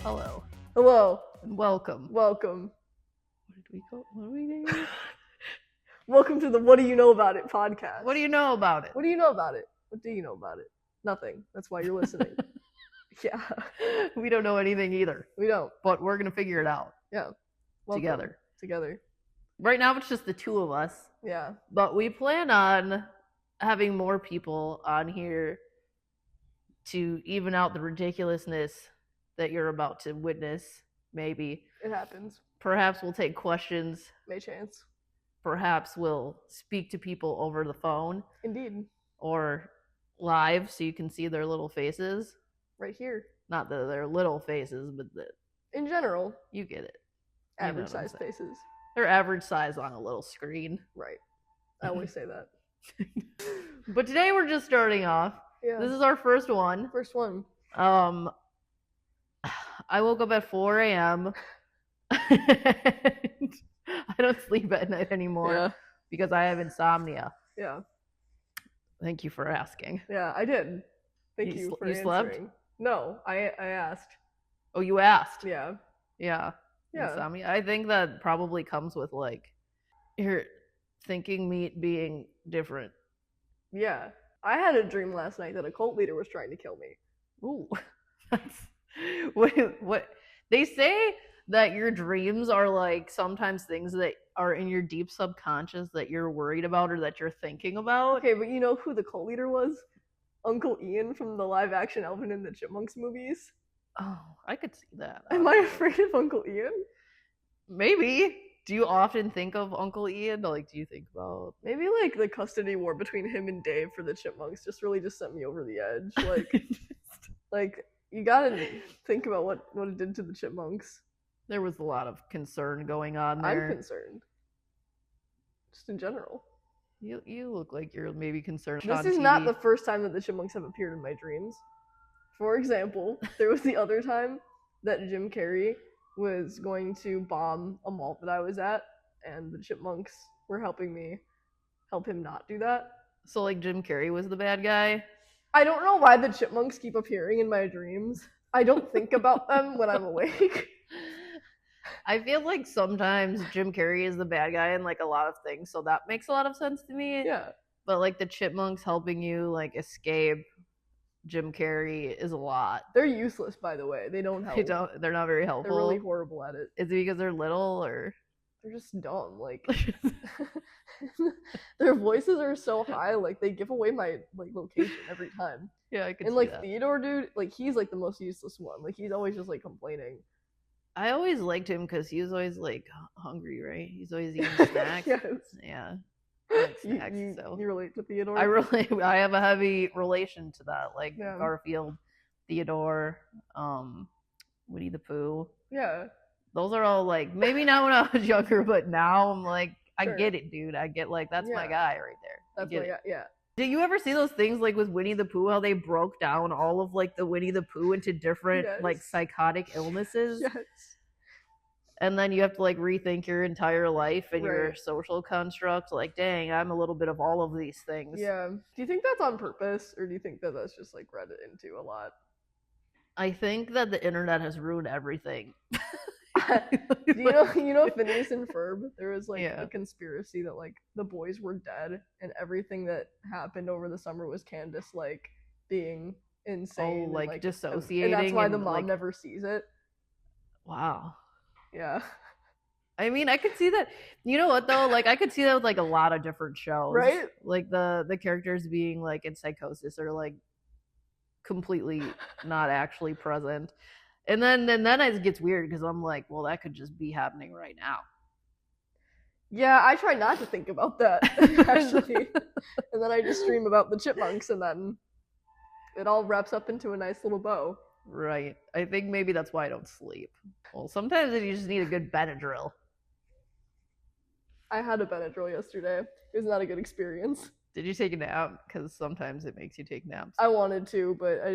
Hello. Hello. And welcome. Welcome. What did we go? What are we doing? Welcome to the What Do You Know About It podcast. What do you know about it? What do you know about it? What do you know about it? Nothing. That's why you're listening. Yeah. We don't know anything either. We don't. But we're going to figure it out. Yeah. Welcome. Together. Right now it's just the two of us. Yeah. But we plan on having more people on here to even out the ridiculousness that you're about to witness, maybe. It happens. Perhaps we'll take questions. May chance. Perhaps we'll speak to people over the phone. Indeed. Or live so you can see their little faces. Right here. Not that they're little faces, but in general. You get it. Average size faces. They're average size on a little screen. Right. I always say that. But today we're just starting off. Yeah. This is our first one. First one. I woke up at 4 a.m. I don't sleep at night anymore because I have insomnia. Yeah. Thank you for asking. Yeah, I did. Thank you for answering. Slept? No, I asked. Oh, you asked? Yeah. Yeah. Insomnia. I think that probably comes with like your thinking meat being different. Yeah. I had a dream last night that a cult leader was trying to kill me. Ooh. What? They say that your dreams are like sometimes things that are in your deep subconscious that you're worried about or that you're thinking about. Okay, but you know who the cult leader was? Uncle Ian from the live-action Evelyn and the Chipmunks movies. Oh, I could see that. Am I afraid of Uncle Ian? Maybe. Do you often think of Uncle Ian? Like, do you think about... Maybe, like, the custody war between him and Dave for the Chipmunks just sent me over the edge. Like, you gotta think about what it did to the Chipmunks. There was a lot of concern going on there. I'm concerned. Just in general. You look like you're maybe concerned. This is not the first time that the Chipmunks have appeared in my dreams. For example, there was the other time that Jim Carrey was going to bomb a mall that I was at, and the Chipmunks were helping me help him not do that. So, like, Jim Carrey was the bad guy? I don't know why the Chipmunks keep appearing in my dreams. I don't think about them when I'm awake. I feel like sometimes Jim Carrey is the bad guy in, like, a lot of things, so that makes a lot of sense to me. Yeah. But, like, the Chipmunks helping you, like, escape Jim Carrey is a lot. They're useless, by the way. They don't help. They're not very helpful. They're really horrible at it. Is it because they're little, or...? They're just dumb, like... Their voices are so high, like, they give away my, like, location every time. Yeah, I could see and, like, that. Theodore, dude, like, he's, like, the most useless one. Like, he's always just, like, complaining. I always liked him because he was always, like, hungry, right? He's always eating snacks. Yes. Yeah. Like snacks, you relate to Theodore? I have a heavy relation to that. Like, Garfield, Theodore, Winnie the Pooh. Yeah. Those are all, like, maybe not when I was younger, but now I'm like, I get it, dude. I get, like, that's my guy right there. That's my guy, yeah. Did you ever see those things, like, with Winnie the Pooh, how they broke down all of, like, the Winnie the Pooh into different, like, psychotic illnesses? Yes. And then you have to, like, rethink your entire life and your social construct. Like, dang, I'm a little bit of all of these things. Yeah. Do you think that's on purpose, or do you think that that's just, like, read into a lot? I think that the internet has ruined everything. you know Phineas and Ferb? There was, like, a conspiracy that, like, the boys were dead, and everything that happened over the summer was Candace, like, being insane. Oh, like dissociating. And that's why the mom never sees it. Wow. Yeah. I mean, I could see that. You know what, though? Like, I could see that with, like, a lot of different shows. Right? Like, the characters being, like, in psychosis or, like, completely not actually present. And then it gets weird because I'm like, well, that could just be happening right now. Yeah, I try not to think about that, actually. And then I just dream about the Chipmunks, and then it all wraps up into a nice little bow. Right. I think maybe that's why I don't sleep. Well, sometimes you just need a good Benadryl. I had a Benadryl yesterday. It was not a good experience. Did you take a nap? Because sometimes it makes you take naps. I wanted to, but I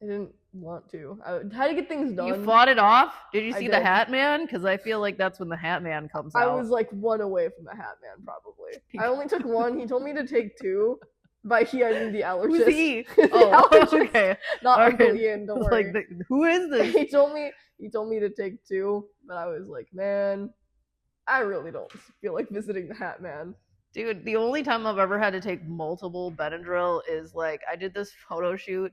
didn't want to. I had to get things done. You fought it off? Did you see the Hatman? Because I feel like that's when the Hatman comes out. I was like one away from the Hatman, probably. I only took one. He told me to take two, By he, I mean the allergist. Who's he? The Oh, allergist. okay. Not All Uncle right. Ian, don't Like, worry. who is this? He told me to take 2, but I was like, man, I really don't feel like visiting the Hatman. Dude, the only time I've ever had to take multiple Benadryl is like I did this photo shoot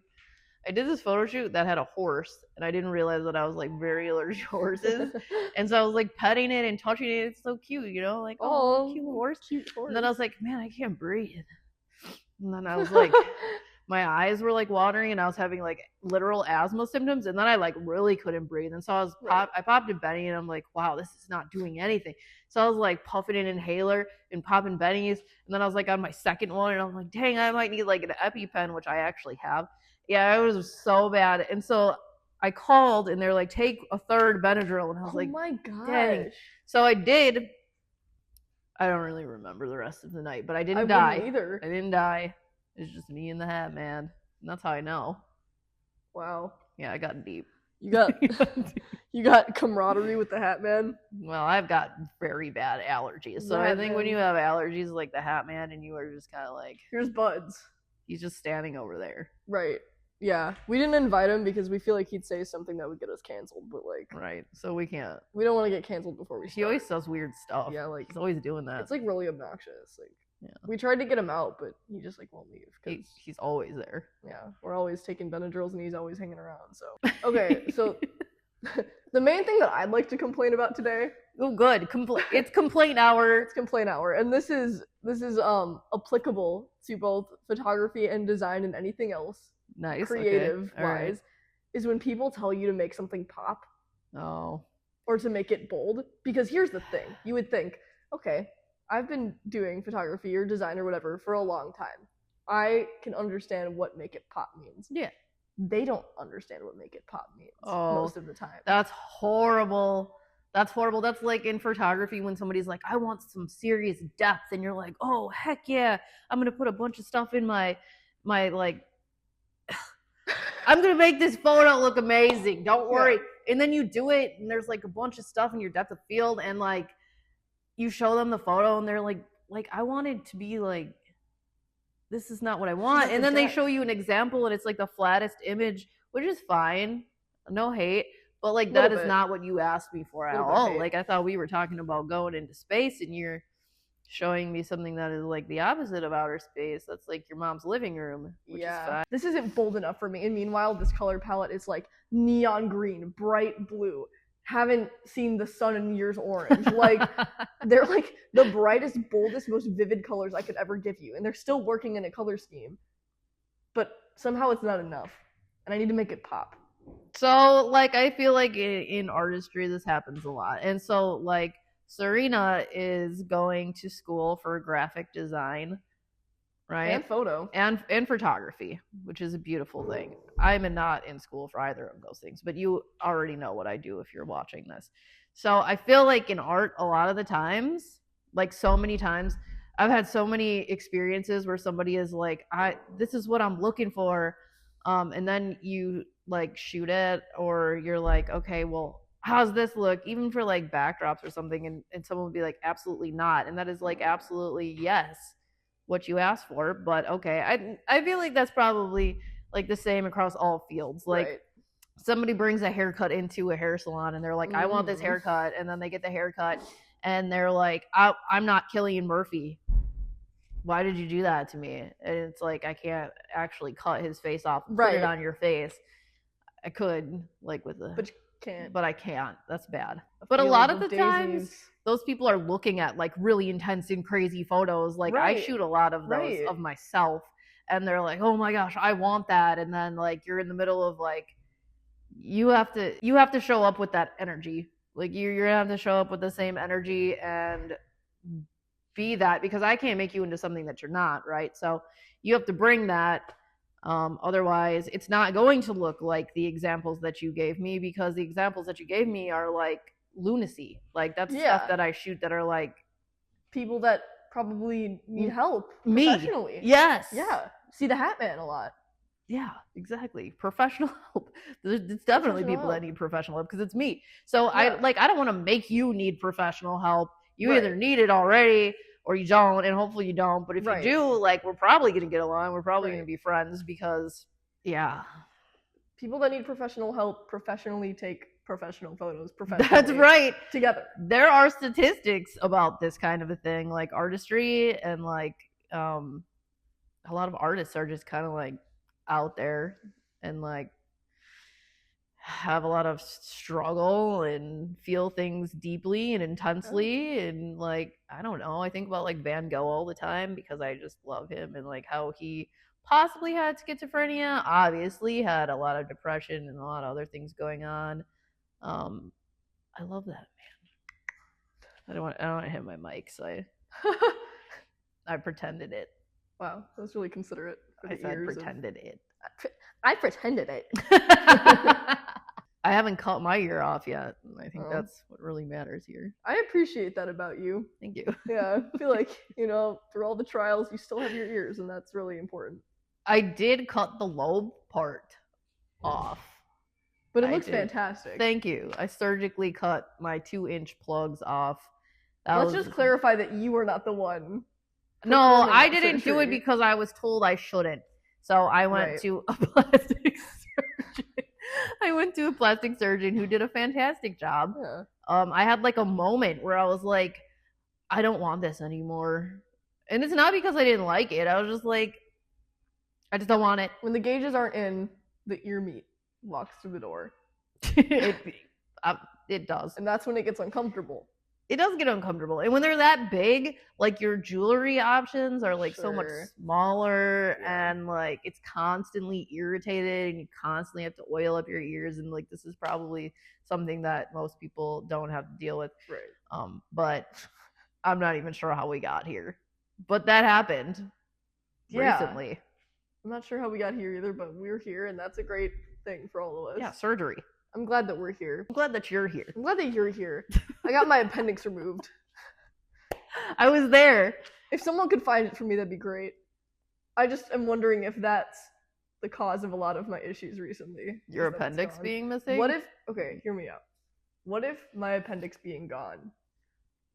that had a horse, and I didn't realize that I was like very allergic to horses. And so I was like petting it and touching it. It's so cute, you know, like oh, cute horse. Cute horse. And then I was like, man, I can't breathe. And then I was like, my eyes were like watering, and I was having like literal asthma symptoms. And then I like really couldn't breathe. And so I popped a Benny, and I'm like, wow, this is not doing anything. So I was like puffing an inhaler and popping Bennies. And then I was like on my second one, and I'm like, dang, I might need like an EpiPen, which I actually have. Yeah, it was so bad. And so I called, and they're like, take a third Benadryl. And I was like, oh my gosh. dang. So I did. I don't really remember the rest of the night, but I didn't die. Either. I didn't die. It's just me and the Hatman. And that's how I know. Wow. Yeah, I got deep. You got camaraderie with the Hatman? Well, I've got very bad allergies. So I think when you have allergies like the Hatman, and you are just kind of like, here's Buds. He's just standing over there. Right. Yeah. We didn't invite him because we feel like he'd say something that would get us canceled, but like right. So we can't. We don't want to get canceled before we start. He always says weird stuff. Yeah, like he's always doing that. It's like really obnoxious. Like yeah. We tried to get him out, but he just like won't leave. He's always there. Yeah. We're always taking Benadryls and he's always hanging around. So okay, so the main thing that I'd like to complain about today. Oh, good. It's complaint hour. It's complaint hour, and this is applicable to both photography and design and anything else. Nice. Creative okay. wise, right. Is when people tell you to make something pop. Oh. Or to make it bold. Because here's the thing: you would think, okay, I've been doing photography or design or whatever for a long time. I can understand what make it pop means. Yeah. They don't understand what make it pop means most of the time. That's horrible. That's horrible. That's like in photography when somebody's like, I want some serious depth. And you're like, oh, heck yeah. I'm going to put a bunch of stuff in my like, I'm going to make this photo look amazing. Don't worry. Yeah. And then you do it and there's like a bunch of stuff in your depth of field. And like, you show them the photo and they're like, I wanted to be like, this is not what I want. And then they show you an example and it's like the flattest image, which is fine. No hate. But like that is not what you asked me for at all. Like I thought we were talking about going into space and you're showing me something that is like the opposite of outer space. That's like your mom's living room, which is fine. This isn't bold enough for me. And meanwhile, this color palette is like neon green, bright blue. Haven't seen the sun in years orange. Like they're like the brightest, boldest, most vivid colors I could ever give you. And they're still working in a color scheme. But somehow it's not enough. And I need to make it pop. So, like, I feel like in artistry, this happens a lot. And so, like, Serena is going to school for graphic design, right? And photo. And photography, which is a beautiful thing. I'm not in school for either of those things, but you already know what I do if you're watching this. So, I feel like in art, a lot of the times, like so many times, I've had so many experiences where somebody is like, this is what I'm looking for. And then you like shoot it or you're like, okay, well, how's this look? Even for like backdrops or something. And someone would be like, absolutely not. And that is like, absolutely yes, what you asked for. But okay, I feel like that's probably like the same across all fields. Like somebody brings a haircut into a hair salon and they're like, I want this haircut. And then they get the haircut and they're like, I'm not Cillian Murphy. Why did you do that to me? And it's like, I can't actually cut his face off and put it on your face. I could, like with the... But you can't. But I can't. That's bad. But a lot of the times, those people are looking at like really intense and crazy photos. Like I shoot a lot of those of myself. And they're like, oh my gosh, I want that. And then like you're in the middle of like, you have to show up with that energy. Like you're going to have to show up with the same energy and be that, because I can't make you into something that you're not, right? So you have to bring that. Otherwise, it's not going to look like the examples that you gave me, because the examples that you gave me are like lunacy. Like that's stuff that I shoot that are like people that probably need help professionally. Yes. Yeah. See the Hatman a lot. Yeah, exactly. Professional help. It's definitely people that need professional help because it's me. So I don't want to make you need professional help. You either need it already or you don't, and hopefully you don't. But if Right. you do, like, we're probably gonna get along. We're probably Right. gonna be friends because, yeah, People that need professional help professionally take professional photos professionally. that's right. Together. There are statistics about this kind of a thing, like artistry, and like a lot of artists are just kind of like out there and like have a lot of struggle and feel things deeply and intensely. And like, I don't know, I think about like Van Gogh all the time because I just love him, and like how he possibly had schizophrenia, obviously had a lot of depression and a lot of other things going on. I love that man. I don't want to hit my mic, so I pretended it. Wow, that was really considerate. I said pretended it. I pretended it. I haven't cut my ear off yet. I think that's what really matters here. I appreciate that about you. Thank you. Yeah, I feel like, through all the trials, you still have your ears, and that's really important. I did cut the lobe part off. But it looks fantastic. Thank you. I surgically cut my 2-inch plugs off. Let's just clarify that you were not the one. No, I didn't do it because I was told I shouldn't. So I went to a plastic surgeon. I went to a plastic surgeon who did a fantastic job. Yeah. I had like a moment where I was like, I don't want this anymore. And it's not because I didn't like it. I was just like, I just don't want it. When the gauges aren't in, the ear meat walks through the door. It does. And that's when it gets uncomfortable. It does get uncomfortable. And when they're that big, like your jewelry options are like so much smaller, and like it's constantly irritated, and you constantly have to oil up your ears, and like this is probably something that most people don't have to deal with. Right. But I'm not even sure how we got here. But that happened recently. I'm not sure how we got here either, but we're here, and that's a great thing for all of us. Yeah, surgery. I'm glad that we're here. I'm glad that you're here. I'm glad that you're here. I got my appendix removed. I was there. If someone could find it for me, that'd be great. I just am wondering if that's the cause of a lot of my issues recently. Your appendix being missing? Okay, hear me out. What if my appendix being gone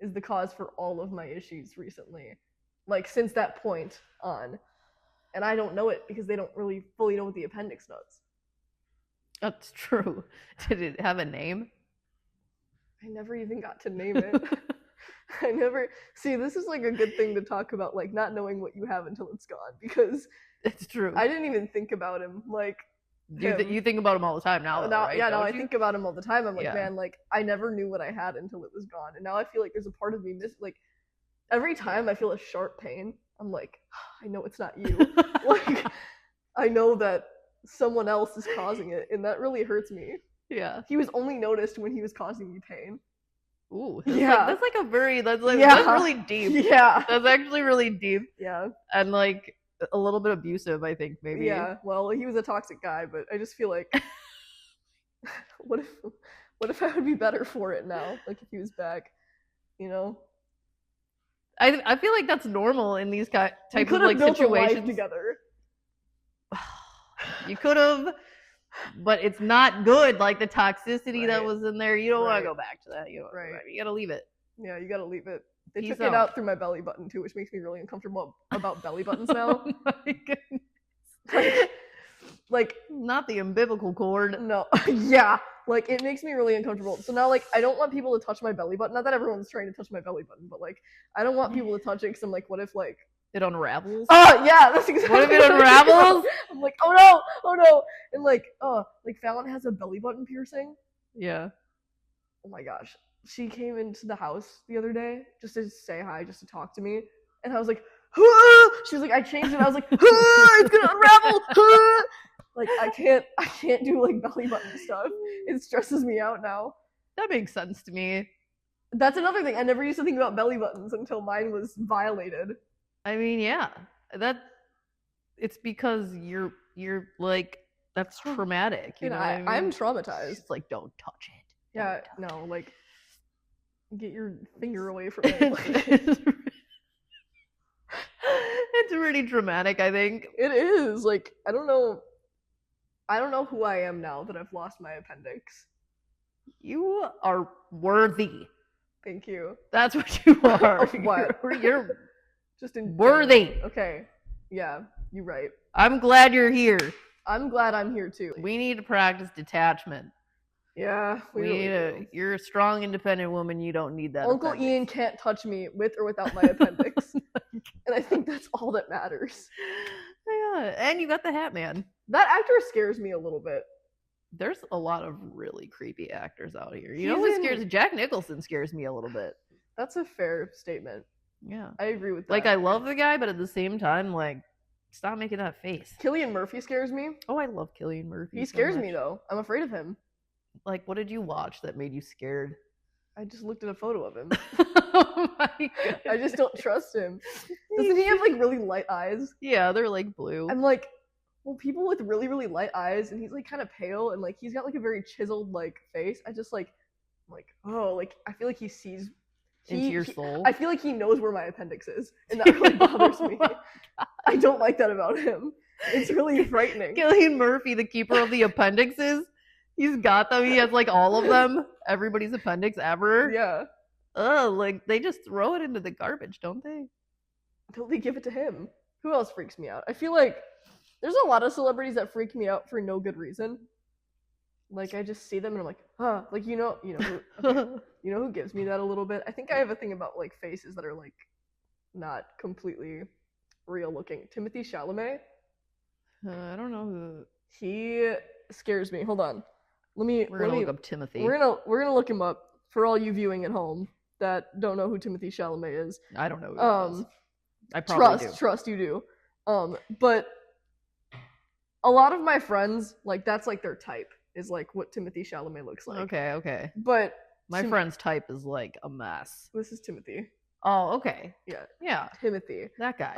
is the cause for all of my issues recently? Like, since that point on. And I don't know it because they don't really fully know what the appendix does. That's true. Did it have a name? I never even got to name it. See, this is like a good thing to talk about, like not knowing what you have until it's gone, because it's true. I didn't even think about him. Like, you think about him all the time now, though, right? Yeah, no, I think about him all the time. I'm like, man, like I never knew what I had until it was gone, and now I feel like there's a part of me like every time I feel a sharp pain, I'm like, I know it's not you. Like, I know that someone else is causing it, and that really hurts me. Yeah. He was only noticed when he was causing me pain. Ooh. That's really deep. Yeah. That's actually really deep. Yeah. And like a little bit abusive, I think, maybe. Yeah. Well, he was a toxic guy, but I just feel like what if I would be better for it now? Like if he was back, I feel like that's normal in these types of like built situations. A life together. You could have, but it's not good. Like the toxicity that was in there, you don't want to go back to that. You gotta leave it. Yeah, you gotta leave it. They took it out through my belly button too, which makes me really uncomfortable about belly buttons now. Oh my goodness. Like not the umbilical cord. No. Yeah. Like it makes me really uncomfortable. So now like I don't want people to touch my belly button. Not that everyone's trying to touch my belly button, but like I don't want people to touch it because I'm like, what if like it unravels? Oh yeah, that's exactly what if it unravels? I'm like, oh no. And like Fallon has a belly button piercing. Yeah. Oh my gosh. She came into the house the other day just to say hi, just to talk to me. And I was like, ah! She was like, I changed it. I was like, ah! It's gonna unravel. Ah! Like I can't do like belly button stuff. It stresses me out now. That makes sense to me. That's another thing. I never used to think about belly buttons until mine was violated. I mean, yeah, it's because you're like that's traumatic. You know, I'm traumatized. It's like don't touch it. Yeah, no, like get your finger away from it. It's really traumatic. I think it is. Like I don't know who I am now that I've lost my appendix. You are worthy. Thank you. That's what you are. Of what? You're Just in worthy. general. Okay. Yeah, you're right. I'm glad you're here. I'm glad I'm here too. We need to practice detachment. Yeah, we really do. You're a strong, independent woman. You don't need that. Uncle appendix. Ian can't touch me with or without my appendix. And I think that's all that matters. Yeah, and you got the Hatman. That actor scares me a little bit. There's a lot of really creepy actors out here. You know who scares? Jack Nicholson scares me a little bit. That's a fair statement. Yeah, I agree with that. Like, I love the guy, but at the same time, like, stop making that face. Cillian Murphy scares me. Oh, I love Cillian Murphy. He scares me though. I'm afraid of him. Like, what did you watch that made you scared? I just looked at a photo of him. Oh my God. I just don't trust him. Doesn't he have like really light eyes? Yeah, they're like blue. I'm like, well, people with really, really light eyes, and he's like kind of pale, and like he's got like a very chiseled like face. I just like, I'm like, oh, like I feel like he sees into your soul. I feel like he knows where my appendix is, and that really bothers me. I don't like that about him. It's really frightening. Cillian Murphy, the keeper of the appendixes. He's got them. He has like all of them. Everybody's appendix ever. Yeah. Like they just throw it into the garbage, don't they? Don't they give it to him? Who else freaks me out? I feel like there's a lot of celebrities that freak me out for no good reason. Like I just see them and I'm like, huh. Like you know who gives me that a little bit? I think I have a thing about like faces that are like not completely real looking. Timothée Chalamet. I don't know who. He scares me. Hold on. We're gonna look up Timothy. We're gonna look him up for all you viewing at home that don't know who Timothée Chalamet is. I don't know who he is. I probably trust you do. But a lot of my friends, like that's like their type is like what Timothée Chalamet looks like. Okay. But my friend's type is like a mess. This is Timothy. Oh, okay. Yeah. Timothy. That guy.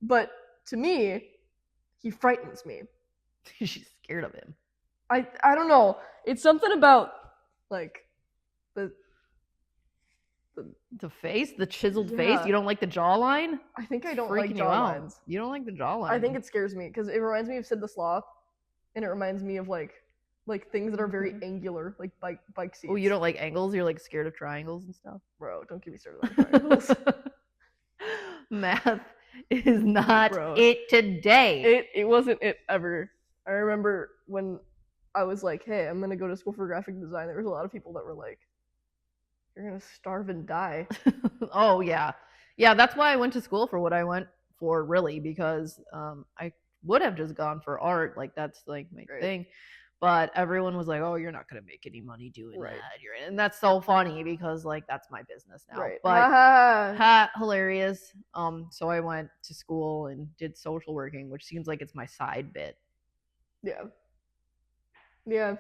But to me, he frightens me. She's scared of him. I don't know. It's something about like the face, the chiseled face. You don't like the jawline? I think I don't like jawlines. You don't like the jawline? I think it scares me because it reminds me of Sid the Sloth, and it reminds me of like things that are very angular, like bike seats. Oh, you don't like angles? You're like scared of triangles and stuff? Bro, don't get me started on triangles. Math is not it today. It wasn't it ever. I remember when I was like, hey, I'm gonna go to school for graphic design. There was a lot of people that were like, you're gonna starve and die. Oh yeah. That's why I went to school for what I went for, really, because I would have just gone for art, like that's like my thing, but everyone was like, oh, you're not gonna make any money doing that. And that's so funny because like that's my business now. But hilarious. So I went to school and did social working, which seems like it's my side bit. Yeah.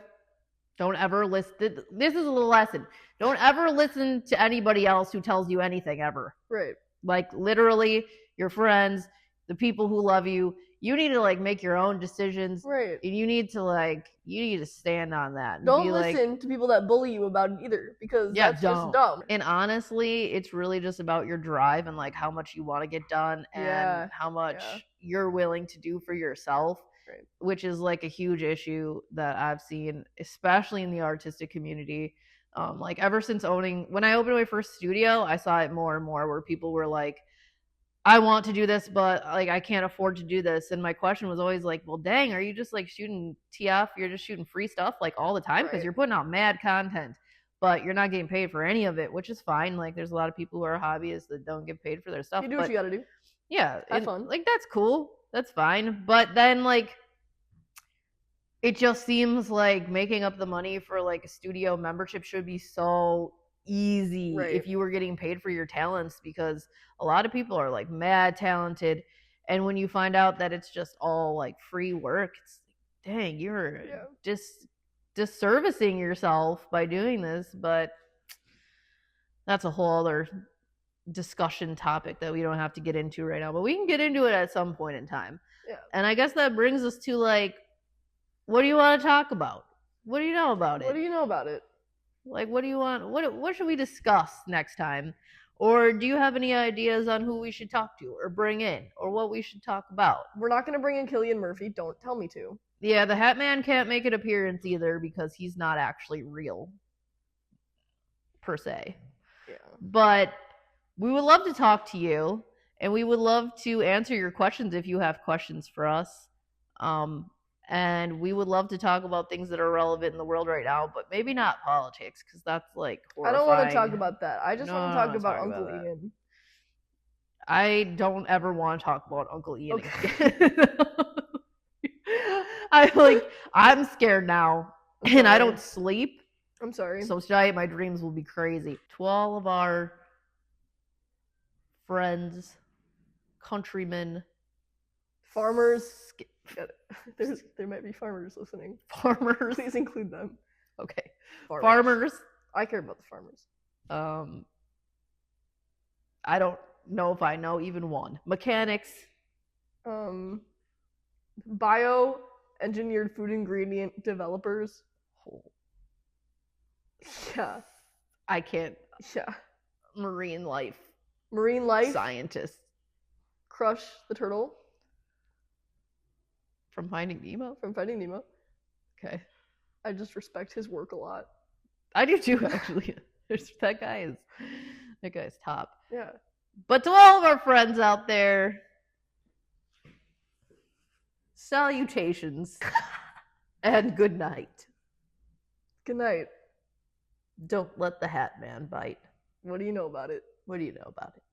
Don't ever listen. This is a little lesson. Don't ever listen to anybody else who tells you anything ever. Right. Like literally your friends, the people who love you, you need to like make your own decisions. Right. And you need to stand on that. And don't listen to people that bully you about it either, because that's just dumb. And honestly, it's really just about your drive and like how much you want to get done and how much you're willing to do for yourself. Right. Which is like a huge issue that I've seen, especially in the artistic community. Like ever since when I opened my first studio, I saw it more and more where people were like, I want to do this, but like I can't afford to do this. And my question was always like, well, dang, are you just like shooting TF? You're just shooting free stuff like all the time because you're putting out mad content, but you're not getting paid for any of it, which is fine. Like there's a lot of people who are hobbyists that don't get paid for their stuff. You do what you gotta do. Yeah. Have fun. Like that's cool. That's fine. But then like it just seems like making up the money for like a studio membership should be so easy if you were getting paid for your talents, because a lot of people are like mad talented, and when you find out that it's just all like free work, it's like, dang, you're just disservicing yourself by doing this. But that's a whole other discussion topic that we don't have to get into right now, but we can get into it at some point in time. And I guess that brings us to like, what do you want to talk about? What do you know about it? What do you know about it? Like, what do you want? What should we discuss next time? Or do you have any ideas on who we should talk to or bring in or what we should talk about? We're not going to bring in Cillian Murphy. Don't tell me to. Yeah, the Hatman can't make an appearance either because he's not actually real, per se. But we would love to talk to you, and we would love to answer your questions if you have questions for us. And we would love to talk about things that are relevant in the world right now, but maybe not politics, because that's like horrifying. I don't want to talk about that. I just want to talk about Uncle that. Ian. I don't ever want to talk about Uncle Ian Okay. again. I'm scared now, and I don't sleep. I'm sorry. So tonight my dreams will be crazy. To all of our friends, countrymen, farmers. There might be farmers listening. Farmers. Please include them. Okay. Farmers. I care about the farmers. I don't know if I know even one. Mechanics. Bio-engineered food ingredient developers. Oh. Yeah. I can't. Yeah. Marine life. Scientists. Crush the turtle. From Finding Nemo? Okay. I just respect his work a lot. I do too, actually. that guy's top. Yeah. But to all of our friends out there, salutations and good night. Good night. Don't let the Hatman bite. What do you know about it? What do you know about it?